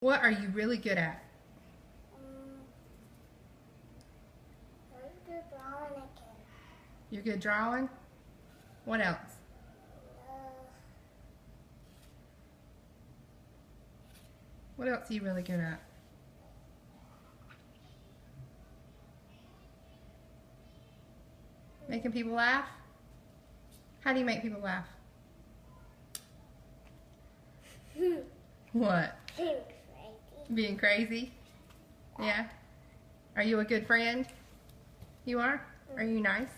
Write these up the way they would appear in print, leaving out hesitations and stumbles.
What are you really good at? I'm good drawing again. You're good drawing? What else? What else are you really good at? Making people laugh? How do you make people laugh? What? Crazy. Being crazy? Yeah? Are you a good friend? You are? Are you nice?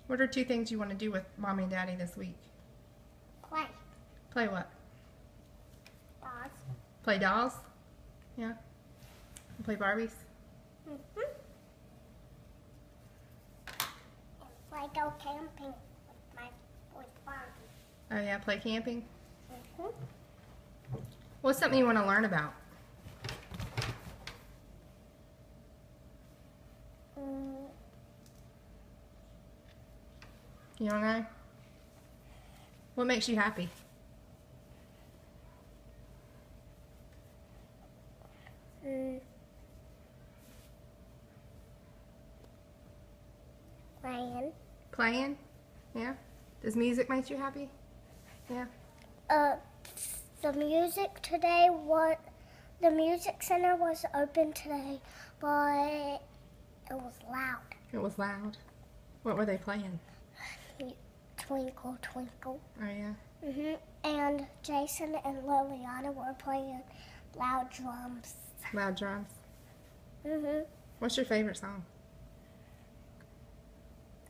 What are 2 things you want to do with Mommy and Daddy this week? Play. Play what? Dolls. Play dolls? Yeah? And play Barbies? Play go camping with Barbie. Oh yeah, play camping? What's something you want to learn about? You don't know? What makes you happy? Playing. Playing? Yeah? Does music make you happy? Yeah? The music today was, the music center was open today, but it was loud. It was loud. What were they playing? Twinkle, twinkle. Oh yeah? And Jason and Liliana were playing loud drums. Loud drums. What's your favorite song?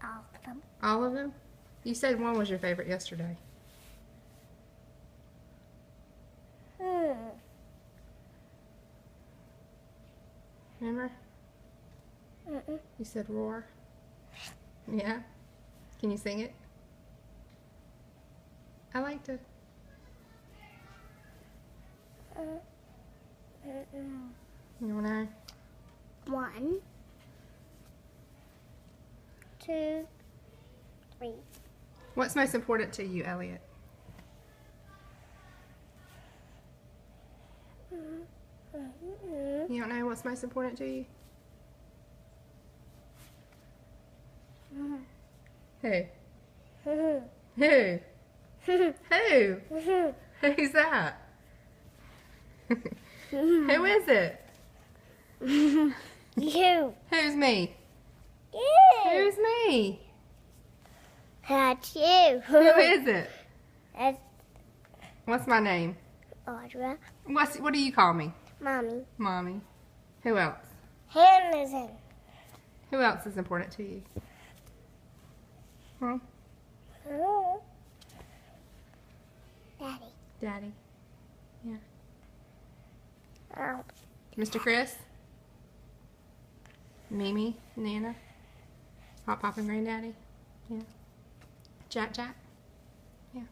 All of them. All of them? You said one was your favorite yesterday. Remember? You said roar. Yeah? Can you sing it? I like to. You wanna? 1, 2, 3. What's most important to you, Elliot? You don't know what's most important to you? Who? Who? Who? Who's that? Who is it? You. Who's me? You. Who's me? That's you. Who is it? That's What's my name? Audra. What do you call me? Mommy. Mommy. Who else? Hannah's in. Who else is important to you? Huh? Daddy. Daddy. Yeah. Oh. Mr. Chris? Mimi? Nana? Pop Pop and Granddaddy? Yeah. Jack Jack? Yeah.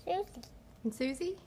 Susie. And Susie?